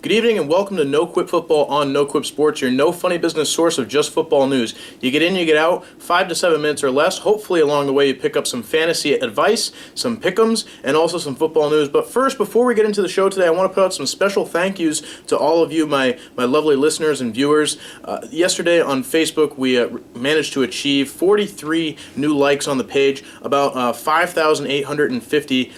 Good evening and welcome to NoQuipFootball on NoQuip Sports, your no funny business source of just football news. You get in, you get out, 5 to 7 minutes or less. Hopefully along the way you pick up some fantasy advice, some pick'ems, and also some football news. But first, before we get into the show today, I want to put out some special thank yous to all of you, my lovely listeners and viewers. Yesterday on Facebook, we managed to achieve 43 new likes on the page, about 5,850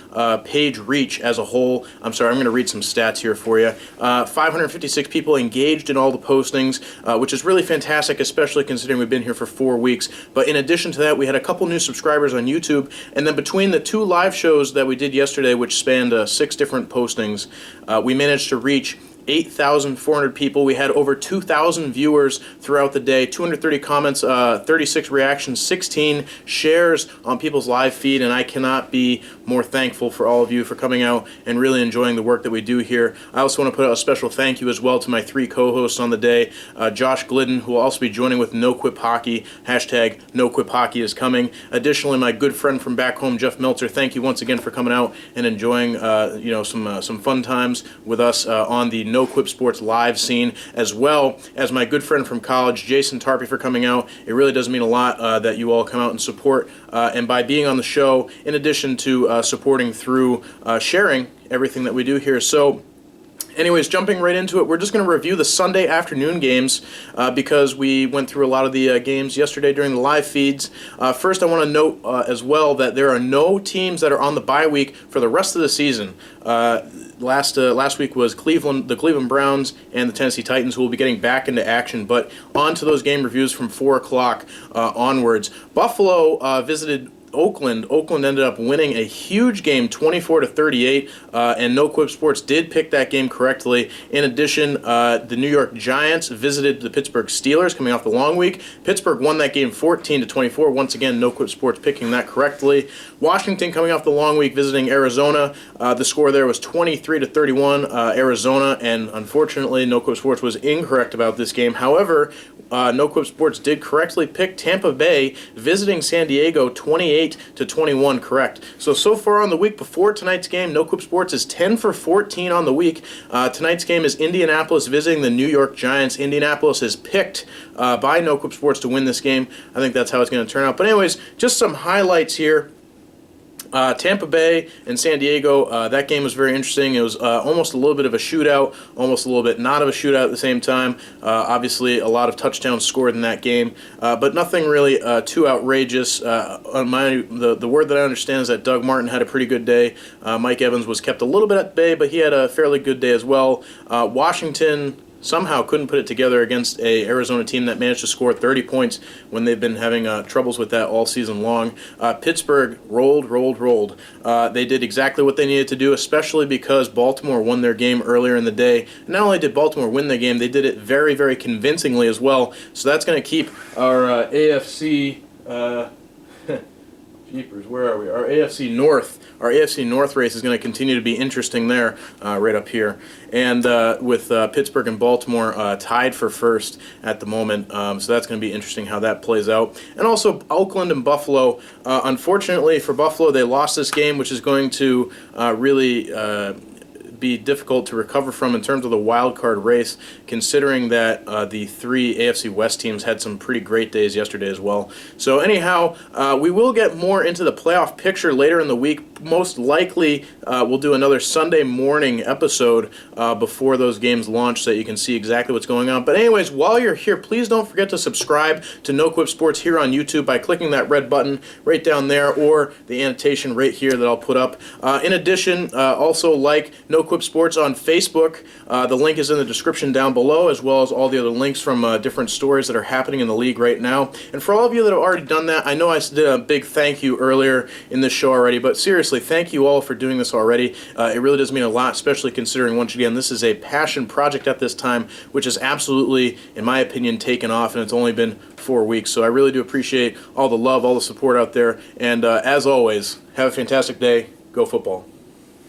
page reach as a whole. I'm sorry, I'm going to read some stats here for you. 556 people engaged in all the postings, which is really fantastic, especially considering we've been here for 4 weeks. But in addition to that, we had a couple new subscribers on YouTube, and then between the 2 live shows that we did yesterday, which spanned 6 different postings, we managed to reach 8,400 people. We had over 2,000 viewers throughout the day, 230 comments, 36 reactions, 16 shares on people's live feed, and I cannot be more thankful for all of you for coming out and really enjoying the work that we do here. I also want to put out a special thank you as well to my 3 co-hosts on the day, Josh Glidden, who will also be joining with NoQuip Hockey, hashtag NoQuip Hockey is coming. Additionally, my good friend from back home, Jeff Meltzer, thank you once again for coming out and enjoying some fun times with us on the NoQuip Sports live scene, as well as my good friend from college, Jason Tarpey, for coming out. It really does mean a lot that you all come out and support, and by being on the show, in addition to supporting through sharing everything that we do here. So anyways, jumping right into it, we're just going to review the Sunday afternoon games because we went through a lot of the games yesterday during the live feeds. First, I want to note as well that there are no teams that are on the bye week for the rest of the season. Last week was the Cleveland Browns and the Tennessee Titans, who will be getting back into action. But on to those game reviews from 4 o'clock onwards. Buffalo visited Oakland. Oakland ended up winning a huge game, 24-38, and NoQuip Sports did pick that game correctly. In addition, the New York Giants visited the Pittsburgh Steelers coming off the long week. Pittsburgh won that game 14-24. Once again, NoQuip Sports picking that correctly. Washington coming off the long week visiting Arizona. The score there was 23-31 Arizona, and unfortunately, NoQuip Sports was incorrect about this game. However, NoQuip Sports did correctly pick Tampa Bay visiting San Diego 28-21 correct. So far on the week before tonight's game, NoQuip Sports is 10 for 14 on the week. Tonight's game is Indianapolis visiting the New York Giants. Indianapolis is picked by NoQuip Sports to win this game. I think that's how it's going to turn out. But anyways, just some highlights here. Tampa Bay and San Diego, that game was very interesting. It was almost a little bit of a shootout, almost a little bit not of a shootout at the same time. Obviously, a lot of touchdowns scored in that game, but nothing really too outrageous. The word that I understand is that Doug Martin had a pretty good day. Mike Evans was kept a little bit at bay, but he had a fairly good day as well. Washington somehow couldn't put it together against a Arizona team that managed to score 30 points when they've been having troubles with that all season long. Pittsburgh rolled. They did exactly what they needed to do, especially because Baltimore won their game earlier in the day. And not only did Baltimore win the game, they did it very, very convincingly as well. So that's going to keep our AFC... Jeepers, where are we? Our AFC North race is going to continue to be interesting there, right up here. And with Pittsburgh and Baltimore tied for first at the moment, so that's going to be interesting how that plays out. And also Oakland and Buffalo. Unfortunately for Buffalo, they lost this game, which is going to really be difficult to recover from in terms of the wild card race, considering that the 3 AFC West teams had some pretty great days yesterday as well. So anyhow, we will get more into the playoff picture later in the week. Most likely, we'll do another Sunday morning episode before those games launch so that you can see exactly what's going on. But anyways, while you're here, please don't forget to subscribe to NoQuip Sports here on YouTube by clicking that red button right down there, or the annotation right here that I'll put up. In addition, also like NoQuip Sports on Facebook. The link is in the description down below, as well as all the other links from different stories that are happening in the league right now. And for all of you that have already done that, I know I did a big thank you earlier in this show already, but seriously, thank you all for doing this already. It really does mean a lot, especially considering, once again, this is a passion project at this time, which is absolutely, in my opinion, taken off, and it's only been 4 weeks. So I really do appreciate all the love, all the support out there, and as always, have a fantastic day. Go football.